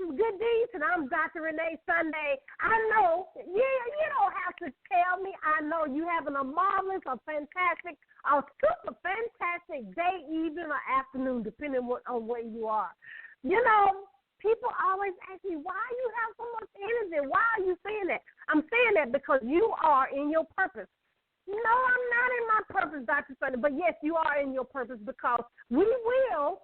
is Good Deeds, and I'm Dr. Renee Sunday. I know, you don't have to tell me. I know you having a marvelous, a fantastic, a super fantastic day, evening, or afternoon, depending on where you are. You know, people always ask me, why you have so much energy? Why are you saying that? I'm saying that because you are in your purpose. No, I'm not in my purpose, Dr. Sunday, but yes, you are in your purpose because we will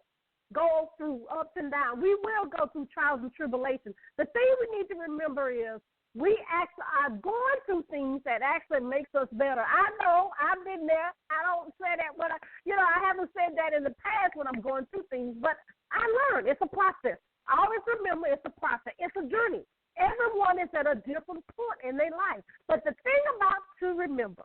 go through ups and downs. We will go through trials and tribulations. The thing we need to remember is we actually are going through things that actually makes us better. I know, I've been there. I don't say that, but I haven't said that in the past when I'm going through things, but I learned it's a process. Always remember it's a process. It's a journey. Everyone is at a different point in their life. But the thing about to remember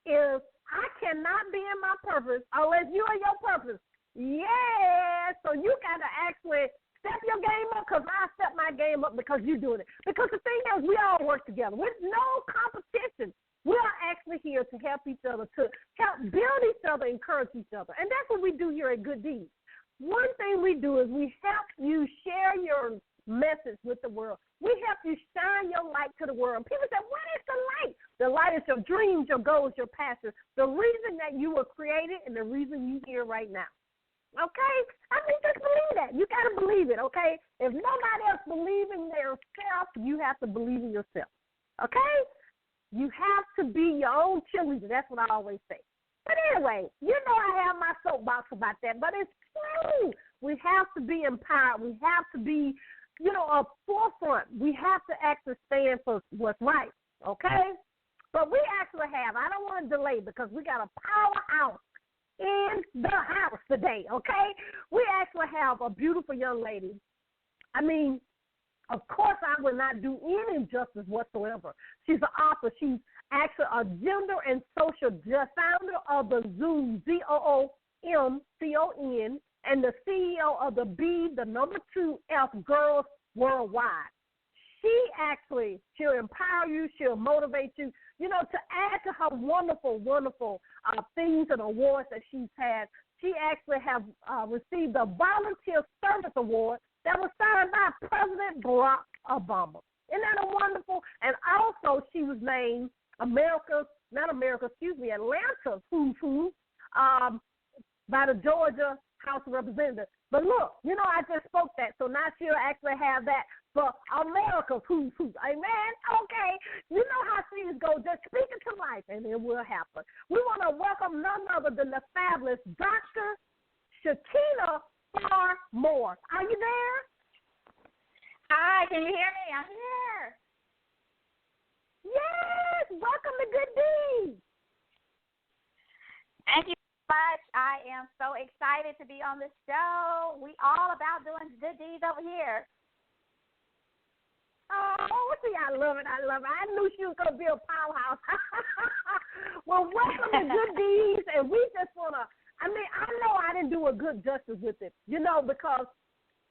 is I cannot be in my purpose unless you are your purpose. Yeah, so you got to actually step your game up because I step my game up because you're doing it. Because the thing is, we all work together. With no competition. We are actually here to help each other, to help build each other, encourage each other. And that's what we do here at Good Deeds. One thing we do is we help you share your message with the world. We help you shine your light to the world. People say, what is the light? The light is your dreams, your goals, your passions, the reason that you were created and the reason you're here right now. Okay? I mean, just believe that. You got to believe it, okay? If nobody else believes in themselves, you have to believe in yourself, okay? You have to be your own cheerleader. That's what I always say. But anyway, I have my soapbox about that, but it's true. We have to be empowered. We have to be, a forefront. We have to actually stand for what's right, okay? But we actually have, I don't want to delay because we got a powerhouse in the house today, okay? We actually have a beautiful young lady. I mean, of course I would not do any injustice whatsoever. She's an author. She's actually a gender and social founder of the Zoom, ZOOMCON, and the CEO of the B2F Girls Worldwide. She'll empower you, she'll motivate you, to add to her wonderful, wonderful things and awards that she's had. She actually have received a Volunteer Service Award that was signed by President Barack Obama. Isn't that wonderful? And also she was named Atlanta's Who's Who by the Georgia House of Representatives. But look, I just spoke that, so now she'll actually have that for America's Who's Who. Amen? Okay. You know how things go. Just speak it to life, and it will happen. We want to welcome none other than the fabulous Dr. Shekina Farr Moore. Are you there? Hi, can you hear me? I'm here. Yes. Welcome to Good Deeds. Thank you so much. I am so excited to be on the show. We all about doing good deeds over here. Oh, see, I love it. I knew she was going to be a powerhouse. Well, welcome to Good Deeds, and we just want to, I know I didn't do a good justice with it, because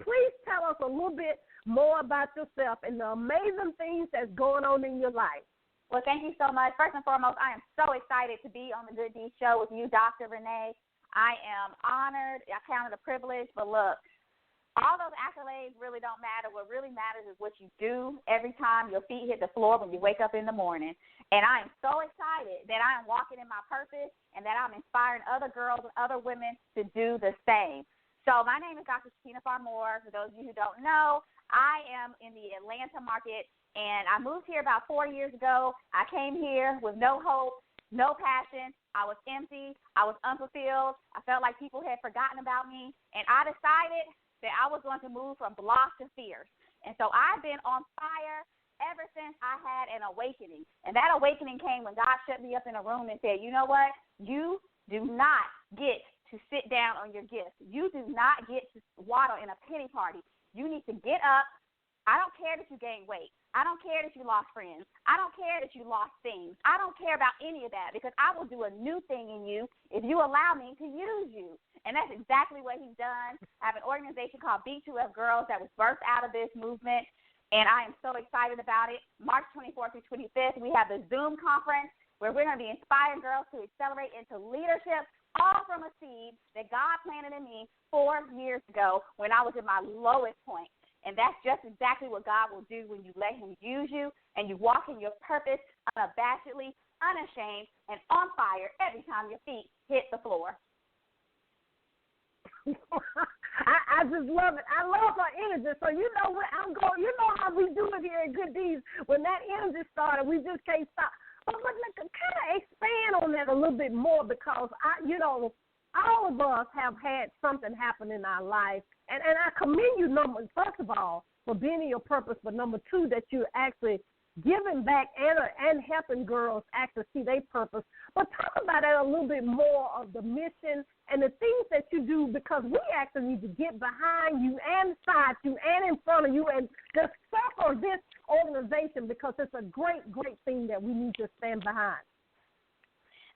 please tell us a little bit more about yourself and the amazing things that's going on in your life. Well, thank you so much. First and foremost, I am so excited to be on the Good Deeds show with you, Dr. Renee. I am honored. I count it a privilege, but look, all those accolades really don't matter. What really matters is what you do every time your feet hit the floor when you wake up in the morning. And I am so excited that I am walking in my purpose and that I'm inspiring other girls and other women to do the same. So my name is Dr. Shekina Farr Moore. For those of you who don't know, I am in the Atlanta market, and I moved here about 4 years ago. I came here with no hope, no passion. I was empty. I was unfulfilled. I felt like people had forgotten about me, and I decided that I was going to move from blocks to fierce. And so I've been on fire ever since I had an awakening. And that awakening came when God shut me up in a room and said, you know what? You do not get to sit down on your gifts. You do not get to waddle in a pity party. You need to get up. I don't care that you gained weight. I don't care that you lost friends. I don't care that you lost things. I don't care about any of that because I will do a new thing in you if you allow me to use you. And that's exactly what he's done. I have an organization called B2F Girls that was birthed out of this movement, and I am so excited about it. March 24th through 25th, we have the Zoom conference where we're going to be inspiring girls to accelerate into leadership, all from a seed that God planted in me 4 years ago when I was at my lowest point. And that's just exactly what God will do when you let him use you and you walk in your purpose unabashedly, unashamed, and on fire every time your feet hit the floor. I just love it. I love her energy. So you know where I'm going. You know how we do it here in Good Deeds. When that energy started, we just can't stop. But kind of expand on that a little bit more, because all of us have had something happen in our life, and I commend you, first of all, for being in your purpose, but number two, that you're actually giving back and helping girls actually see their purpose. But talk about that a little bit more, of the mission and the things that you do, because we actually need to get behind you and beside you and in front of you and just circle this organization, because it's a great, great thing that we need to stand behind.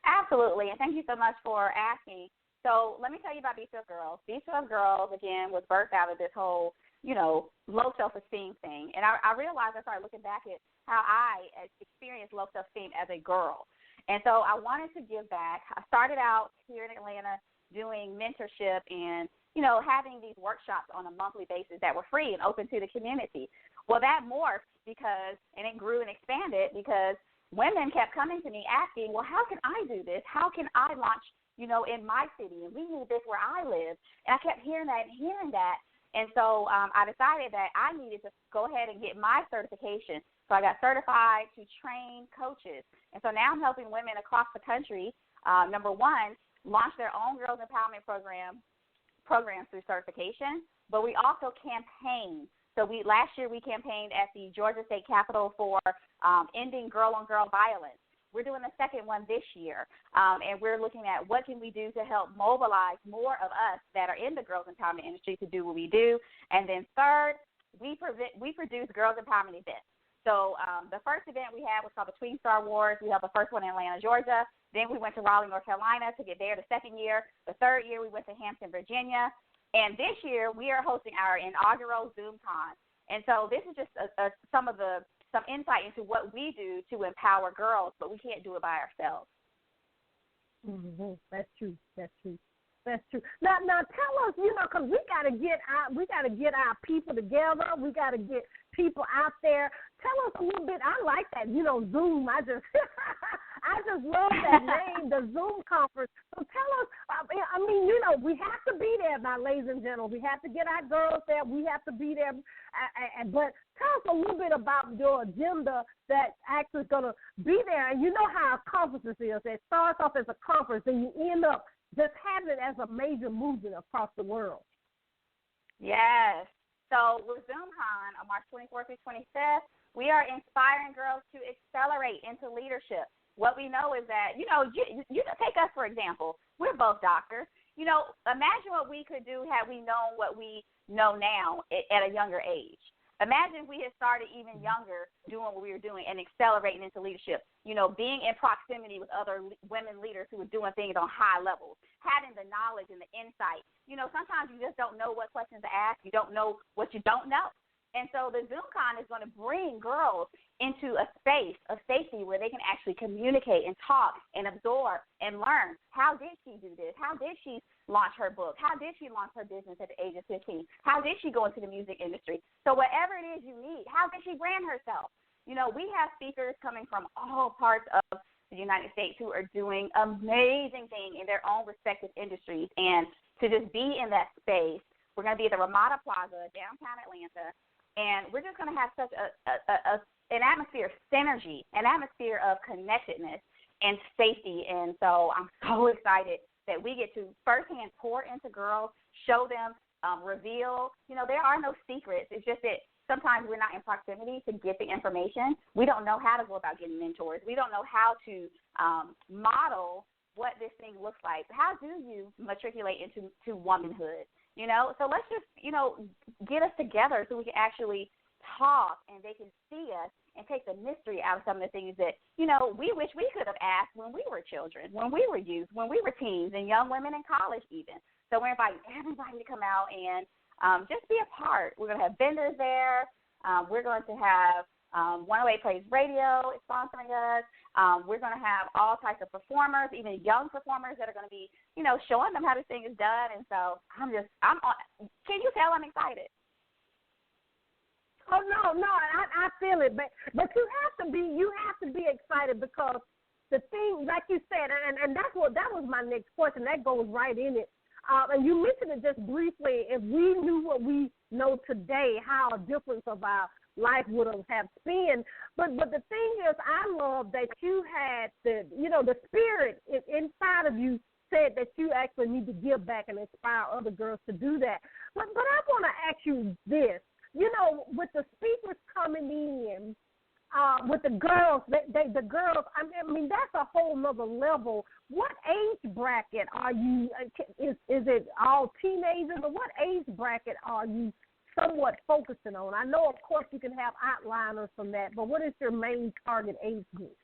Absolutely, and thank you so much for asking. So let me tell you about B2F Girls. B2F Girls, again, was birthed out of this whole, low self-esteem thing. And I realized, I started looking back at how I experienced low self-esteem as a girl. And so I wanted to give back. I started out here in Atlanta doing mentorship and, having these workshops on a monthly basis that were free and open to the community. Well, that morphed and it grew and expanded because women kept coming to me asking, well, how can I do this? How can I launch, in my city? And we need this where I live. And I kept hearing that. And so I decided that I needed to go ahead and get my certification. So I got certified to train coaches. And so now I'm helping women across the country, number one, launch their own girls empowerment programs through certification. But we also campaign. So last year we campaigned at the Georgia State Capitol for ending girl-on-girl violence. We're doing the second one this year, and we're looking at what can we do to help mobilize more of us that are in the girls empowerment industry to do what we do. And then third, we produce girls empowerment events. So the first event we had was called the Tween Star Wars. We held the first one in Atlanta, Georgia. Then we went to Raleigh, North Carolina to get there the second year. The third year we went to Hampton, Virginia. And this year we are hosting our inaugural ZoomCon. And so this is just some insight into what we do to empower girls, but we can't do it by ourselves. Mm-hmm. That's true. Now tell us, because we got to get our people together. We got to get people out there. Tell us a little bit. I like that, Zoom. I just love that name, the Zoom conference. So tell us. We have to be there now, ladies and gentlemen. We have to get our girls there. We have to be there. But tell us a little bit about your agenda that actually is going to be there. And you know how a conference is. It starts off as a conference, and you end up just having it as a major movement across the world. Yes. So with ZoomCon on March 24th through 25th, we are inspiring girls to accelerate into leadership. What we know is that, you take us, for example. We're both doctors. Imagine what we could do had we known what we know now at a younger age. Imagine if we had started even younger doing what we were doing and accelerating into leadership, being in proximity with other women leaders who are doing things on high levels, having the knowledge and the insight. Sometimes you just don't know what questions to ask. You don't know what you don't know. And so the ZoomCon is going to bring girls into a space of safety where they can actually communicate and talk and absorb and learn. How did she do this? How did she launch her book? How did she launch her business at the age of 15? How did she go into the music industry? So whatever it is you need, how did she brand herself? We have speakers coming from all parts of the United States who are doing amazing things in their own respective industries. And to just be in that space, we're going to be at the Ramada Plaza, downtown Atlanta. And we're just going to have such an atmosphere of synergy, an atmosphere of connectedness and safety. And so I'm so excited that we get to firsthand pour into girls, show them, reveal. There are no secrets. It's just that sometimes we're not in proximity to get the information. We don't know how to go about getting mentors. We don't know how to model what this thing looks like. How do you matriculate into womanhood? So let's just, get us together so we can actually talk and they can see us and take the mystery out of some of the things that, we wish we could have asked when we were children, when we were youth, when we were teens and young women in college even. So we're inviting everybody to come out and just be a part. We're going to have vendors there. We're going to have 108 Plays Radio is sponsoring us. We're going to have all types of performers, even young performers that are going to be, showing them how this thing is done. And so can you tell I'm excited? Oh no, I feel it, but you have to be excited because the thing, like you said, and that was my next question. That goes right in it. And you mentioned it just briefly. If we knew what we know today, how a difference of our life would have been. But the thing is, I love that you had the spirit inside of you said that you actually need to give back and inspire other girls to do that. But I want to ask you this. With the speakers coming in, with the girls, the girls, I mean, that's a whole nother level. What age bracket are you, is it all teenagers, or what age bracket are you somewhat focusing on? I know, of course, you can have outliners from that, but what is your main target age group?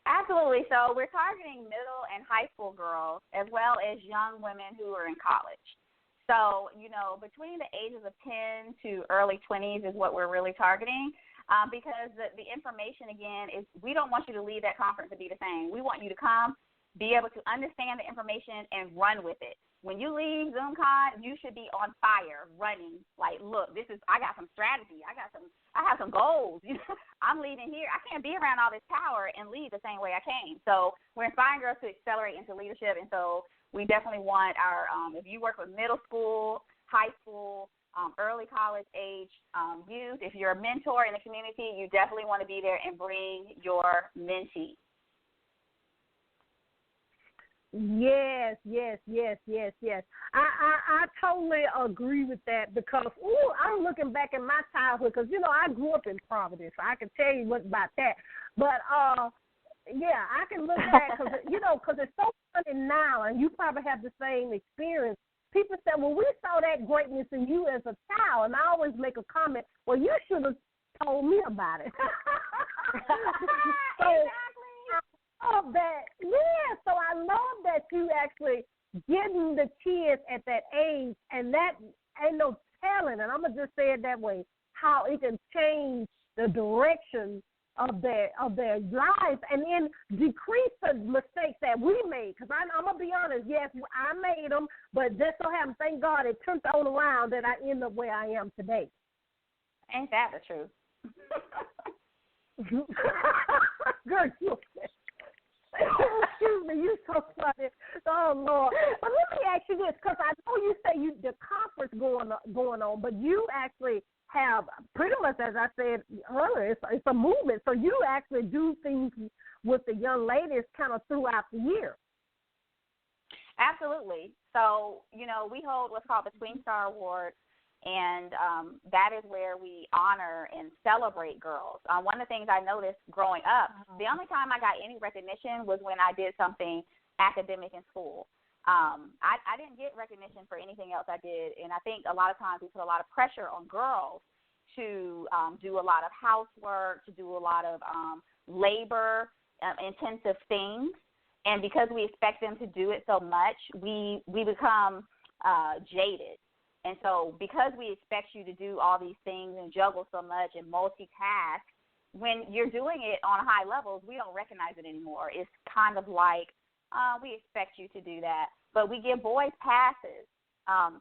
Absolutely. So we're targeting middle and high school girls as well as young women who are in college. So, between the ages of 10 to early 20s is what we're really targeting, because the information, again, is we don't want you to leave that conference to be the same. We want you to come, be able to understand the information, and run with it. When you leave ZoomCon, you should be on fire, running, like, look, I got some strategy. I have some goals. I'm leaving here. I can't be around all this power and leave the same way I came. So we're inspiring girls to accelerate into leadership, and so we definitely want our, if you work with middle school, high school, early college age youth, if you're a mentor in the community, you definitely want to be there and bring your mentee. Yes. I totally agree with that because, I'm looking back in my childhood because, I grew up in Providence. So I can tell you what about that. But, yeah, I can look back because, because it's so funny now, and you probably have the same experience. People say, well, we saw that greatness in you as a child, and I always make a comment, well, you should have told me about it. Exactly. I love that. Yeah, so I love that you actually getting the kids at that age, and that ain't no telling, and I'm going to just say it that way, how it can change the direction of their lives, and then decrease the mistakes that we made. Because I'm going to be honest, yes, I made them, but just so happen, thank God, it turned on around that I end up where I am today. Ain't that the truth? Good. Excuse me, you're so funny. Oh, Lord. But let me ask you this, because I know you say the conference going on, but you actually have pretty much, as I said earlier, it's a movement. So you actually do things with the young ladies kind of throughout the year. Absolutely. So, we hold what's called the Twin Star Award, and that is where we honor and celebrate girls. One of the things I noticed growing up, the only time I got any recognition was when I did something academic in school. I didn't get recognition for anything else I did, and I think a lot of times we put a lot of pressure on girls to do a lot of housework, to do a lot of labor-intensive things, and because we expect them to do it so much, we become jaded. And so because we expect you to do all these things and juggle so much and multitask, when you're doing it on high levels, we don't recognize it anymore. It's kind of like, we expect you to do that. But we give boys passes.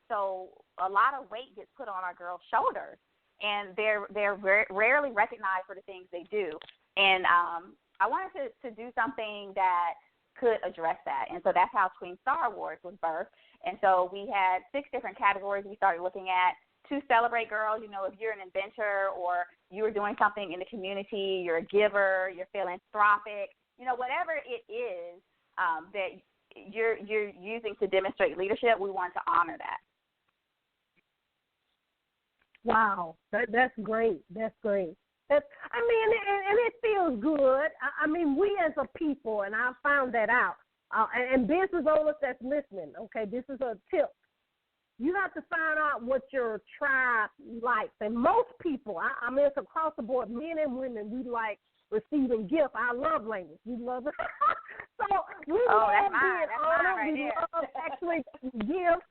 So a lot of weight gets put on our girls' shoulders, and they're rarely recognized for the things they do. And I wanted to do something that could address that. And so that's how Twin Star Awards was birthed. And so we had 6 different categories we started looking at to celebrate girls. If you're an inventor or you're doing something in the community, you're a giver, you're philanthropic, whatever it is that you're using to demonstrate leadership, we want to honor that. Wow, that's great. That's great. And it feels good. We as a people, and I found that out. And business owners that's listening, okay, this is a tip. You have to find out what your tribe likes. And most people, it's across the board, men and women, we like receiving gifts. Our love language. We love it. So we love being honored. We love actually gifts.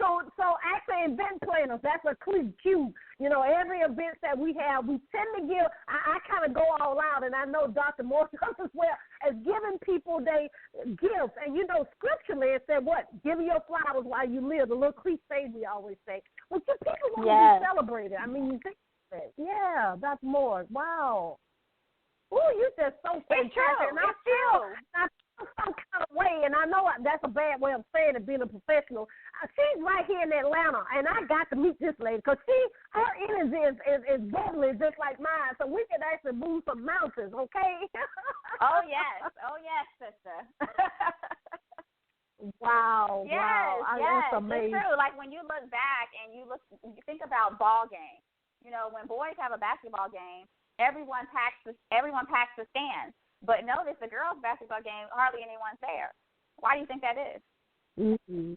So actually event planners, that's a cue. Every event that we have, we tend to give, I kind of go all out, and I know Dr. Moore does as well, as giving people they gifts. And, scripturally it said what? Give your flowers while you live, the little cliche we always say. Well, people want to be celebrated. You think Yeah, that's more. Wow. Ooh, you just so fantastic. It's true. And I feel some kind of way, and I know that's a bad way of saying it, being a professional. She's right here in Atlanta, and I got to meet this lady because her energy is bubbly just like mine, so we can actually move some mountains, okay? Oh, yes, sister. Wow. Yes, wow. yes, That's amazing. It's true. Like when you look back and you think about ball games. You know, when boys have a basketball game, everyone packs the stands. But notice the girls' basketball game, hardly anyone's there. Why do you think that is? Mm-hmm.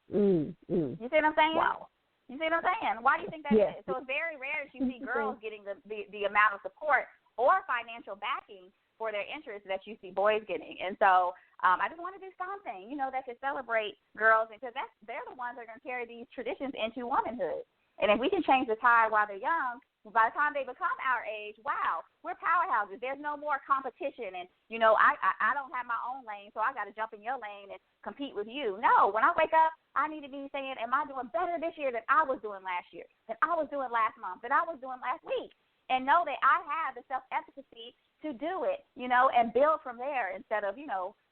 Mm-hmm. You see what I'm saying? Wow. You see what I'm saying? Why do you think that is? So it's very rare that you see girls getting the amount of support or financial backing for their interests that you see boys getting. And so I just want to do something, that could celebrate girls, because they're the ones that are going to carry these traditions into womanhood. And if we can change the tide while they're young, by the time they become our age, wow, we're powerhouses. There's no more competition. And, I don't have my own lane, so I got to jump in your lane and compete with you. No, when I wake up, I need to be saying, am I doing better this year than I was doing last year, than I was doing last month, than I was doing last week? And know that I have the self-efficacy to do it, and build from there instead of,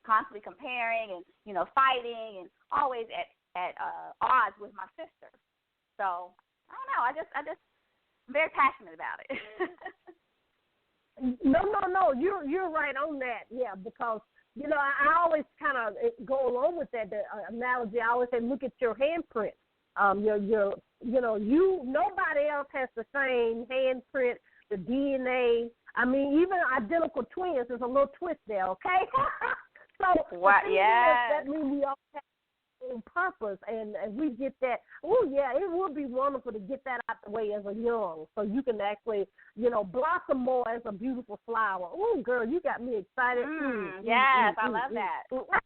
constantly comparing and, fighting and always at odds with my sister. So, I don't know. I just I'm very passionate about it. No. You're right on that. Yeah, because I always kind of go along with that analogy. I always say, look at your handprint. Nobody else has the same handprint, the DNA. I mean, even identical twins. There's a little twist there. Okay. So what? Yeah. That means we all have purpose, and we get that. Oh yeah, it would be wonderful to get that out the way as a young, so you can actually blossom more as a beautiful flower. Oh girl, you got me excited. Yes, I love that. Lord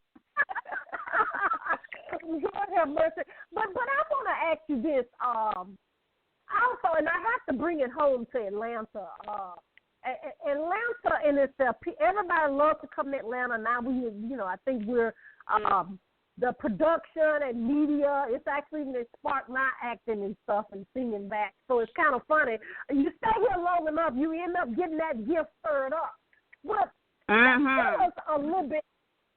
have mercy. But I want to ask you this also, and I have to bring it home to Atlanta. Atlanta in itself, everybody loves to come to Atlanta now. I think we're the production and media, it's actually they spark my acting and stuff and singing back. So it's kind of funny. You stay here long enough, you end up getting that gift stirred up. But tell us a little bit,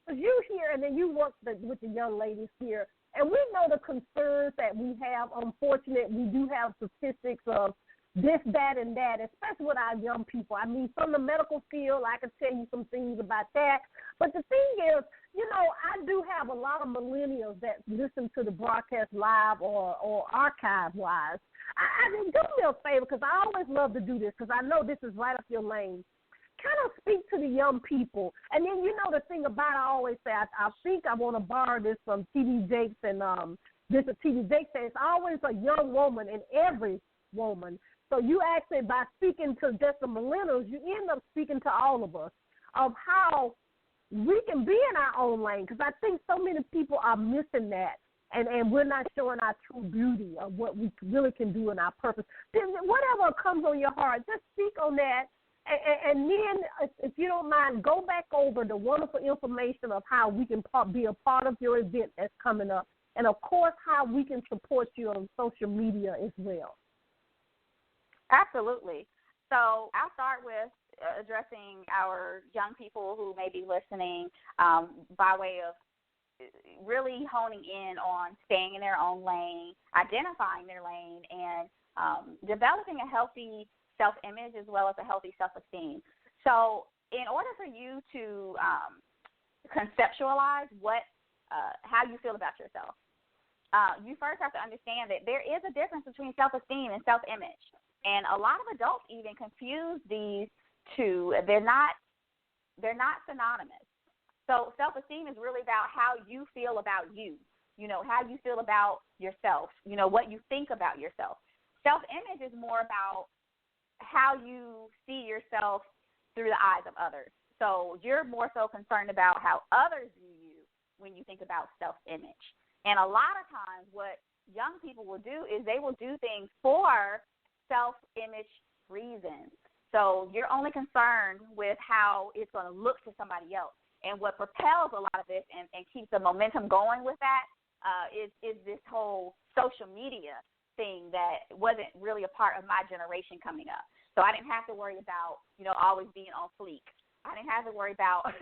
because you here and then you work with the young ladies here, and we know the concerns that we have. Unfortunately, we do have statistics of this, that, and that, especially with our young people. I mean, from the medical field, I can tell you some things about that. But the thing is, I do have a lot of millennials that listen to the broadcast live or archive-wise. I mean, do me a favor, because I always love to do this, because I know this is right up your lane. Kind of speak to the young people. And then, the thing about it, I always say, I think I want to borrow this from T.D. Jakes, and this is T.D. Jakes says, it's always a young woman in every woman. So you actually, by speaking to just the millennials, you end up speaking to all of us of how we can be in our own lane, because I think so many people are missing that, and we're not showing our true beauty of what we really can do in our purpose. Then whatever comes on your heart, just speak on that, and then, if you don't mind, go back over the wonderful information of how we can be a part of your event that's coming up, and, of course, how we can support you on social media as well. Absolutely. So I'll start with addressing our young people who may be listening by way of really honing in on staying in their own lane, identifying their lane, and developing a healthy self-image as well as a healthy self-esteem. So in order for you to conceptualize how you feel about yourself, you first have to understand that there is a difference between self-esteem and self-image. And a lot of adults even confuse these two. They're not synonymous. So self-esteem is really about how you feel about you, how you feel about yourself, what you think about yourself. Self-image is more about how you see yourself through the eyes of others. So you're more so concerned about how others view you when you think about self-image. And a lot of times what young people will do is they will do things for self-image reasons. So you're only concerned with how it's going to look to somebody else. And what propels a lot of this and keeps the momentum going with that is this whole social media thing that wasn't really a part of my generation coming up. So I didn't have to worry about, always being on fleek. I didn't have to worry about,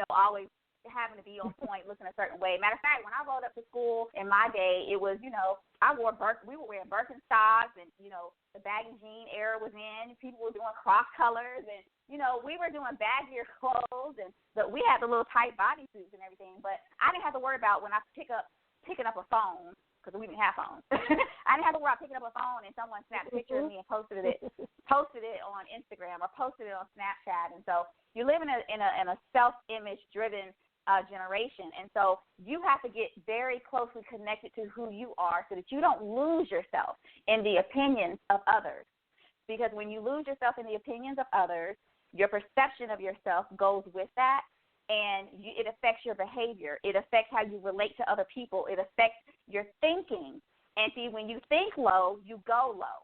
always having to be on point, looking a certain way. Matter of fact, when I rolled up to school in my day, it was, we were wearing Birkenstocks, and, the baggy jean era was in. People were doing cross colors, and, we were doing baggier clothes, but we had the little tight bodysuits and everything. But I didn't have to worry about when I picking up a phone, because we didn't have phones. I didn't have to worry about picking up a phone and someone snapped a picture of me and posted it on Instagram or posted it on Snapchat. And so you live in a self-image driven generation, and so you have to get very closely connected to who you are so that you don't lose yourself in the opinions of others. Because when you lose yourself in the opinions of others, your perception of yourself goes with that, and it affects your behavior. It affects how you relate to other people. It affects your thinking. And see, when you think low, you go low.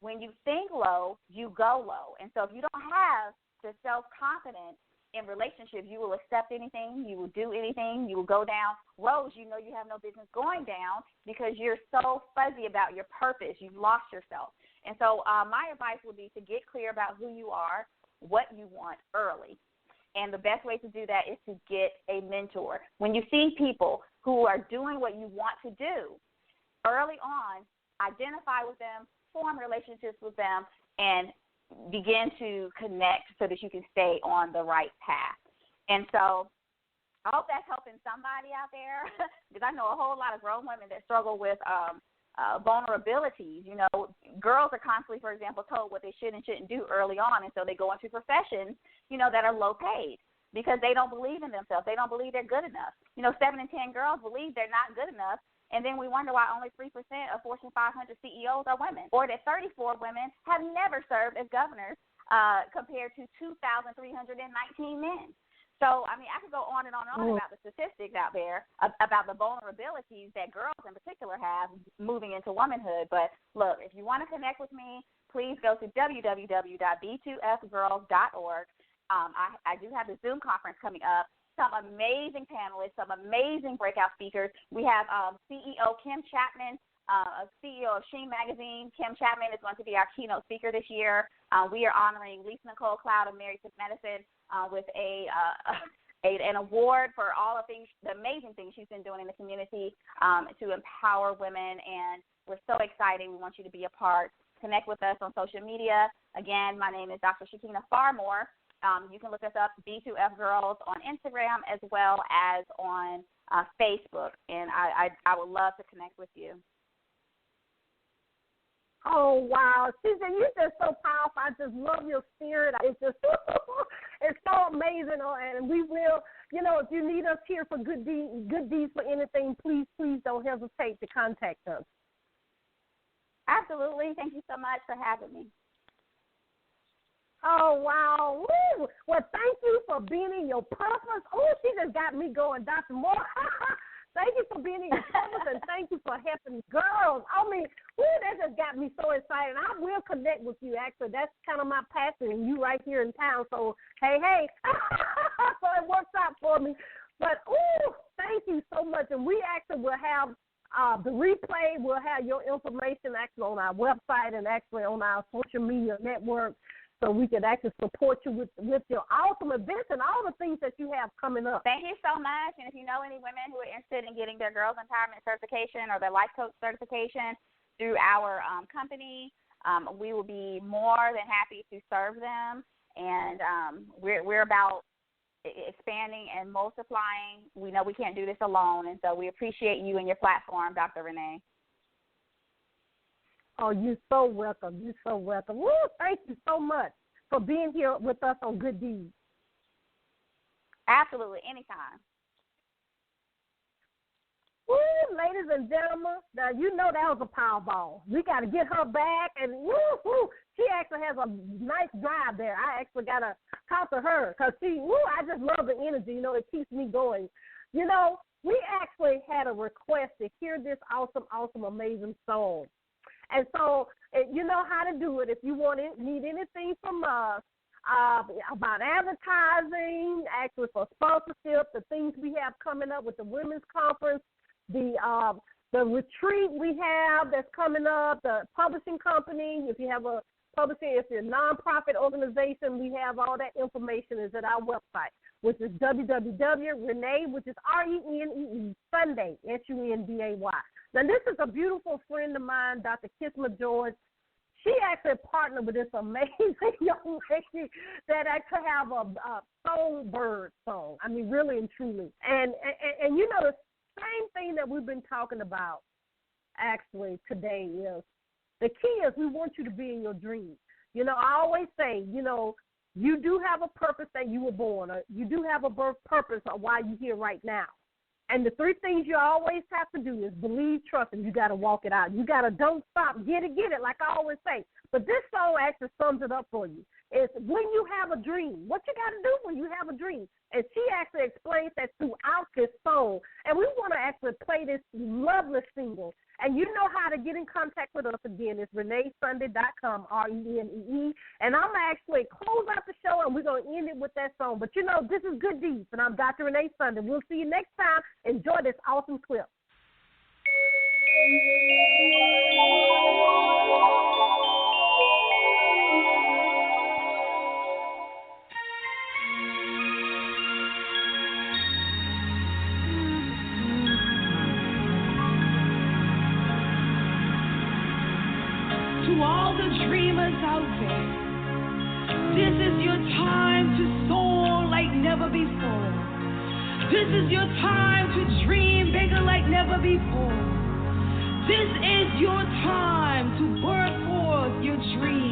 When you think low, you go low. And so if you don't have the self-confidence in relationships, you will accept anything, you will do anything, you will go down roads you have no business going down because you're so fuzzy about your purpose. You've lost yourself. And so my advice would be to get clear about who you are, what you want early. And the best way to do that is to get a mentor. When you see people who are doing what you want to do, early on, identify with them, form relationships with them, and begin to connect so that you can stay on the right path. And so I hope that's helping somebody out there, because I know a whole lot of grown women that struggle with vulnerabilities. Girls are constantly, for example, told what they should and shouldn't do early on, and so they go into professions, that are low paid because they don't believe in themselves. They don't believe they're good enough. 7 in 10 girls believe they're not good enough, and then we wonder why only 3% of Fortune 500 CEOs are women, or that 34 women have never served as governors compared to 2,319 men. So, I could go on and on about the statistics out there about the vulnerabilities that girls in particular have moving into womanhood. But, look, if you want to connect with me, please go to www.b2fgirls.org. I do have the Zoom conference coming up. Some amazing panelists, some amazing breakout speakers. We have CEO Kim Chapman, CEO of Sheen Magazine. Kim Chapman is going to be our keynote speaker this year. We are honoring Lisa Nicole Cloud of Married to Medicine with an award for all the amazing things she's been doing in the community to empower women, and we're so excited. We want you to be a part. Connect with us on social media. Again, my name is Dr. Shekina Farr Moore. You can look us up, B2F Girls, on Instagram as well as on Facebook, and I would love to connect with you. Oh, wow. Susan, you're just so powerful. I just love your spirit. It's just it's so amazing. And we will, if you need us here for good deeds for anything, please don't hesitate to contact us. Absolutely. Thank you so much for having me. Oh, wow. Woo. Well, thank you for being in your purpose. Oh, she just got me going, Dr. Moore. Thank you for being in your purpose, and thank you for helping girls. That just got me so excited. I will connect with you, actually. That's kind of my passion, and you right here in town. So, hey. So it works out for me. But, thank you so much. And we actually will have the replay. We'll have your information actually on our website and actually on our social media network, so we can actually support you with your awesome events and all the things that you have coming up. Thank you so much. And if you know any women who are interested in getting their Girls Empowerment certification or their Life Coach certification through our company, we will be more than happy to serve them. And we're about expanding and multiplying. We know we can't do this alone, and so we appreciate you and your platform, Dr. Renee. Oh, you're so welcome. You're so welcome. Woo, thank you so much for being here with us on Good Deeds. Absolutely, anytime. Woo, ladies and gentlemen, now you know that was a Powerball. We got to get her back, and she actually has a nice drive there. I actually got to talk to her because I just love the energy. It keeps me going. We actually had a request to hear this awesome, amazing song. And so you know how to do it. If you need anything from us about advertising, actually for sponsorship, the things we have coming up with the Women's Conference, the the retreat we have that's coming up, the publishing company, if you have a publishing, if you're a nonprofit organization, we have all that information is at our website, which is www.renee, which is RENEE, Sunday, SUNDAY. Now, this is a beautiful friend of mine, Dr. Kisma George. She actually partnered with this amazing young lady that actually have a songbird song. I mean, really and truly. And you know, the same thing that we've been talking about actually today is the key is we want you to be in your dreams. You know, I always say, you know, you do have a purpose that you were born, or you do have a birth purpose of why you're here right now. And the three things you always have to do is believe, trust, and you got to walk it out. You got to don't stop, get it, like I always say. But this song actually sums it up for you. It's when you have a dream, what you got to do when you have a dream. And she actually explains that throughout this song. And we want to actually play this lovely single. And you know how to get in contact with us again. It's reneesunday.com, RENEE. And I'm going to actually close out the show, and we're going to end it with that song. But, you know, this is Good Deeds, and I'm Dr. Renee Sunday. We'll see you next time. Enjoy this awesome clip. To all the dreamers out there, this is your time to soar like never before. This is your time to dream bigger like never before. This is your time to birth forth your dreams.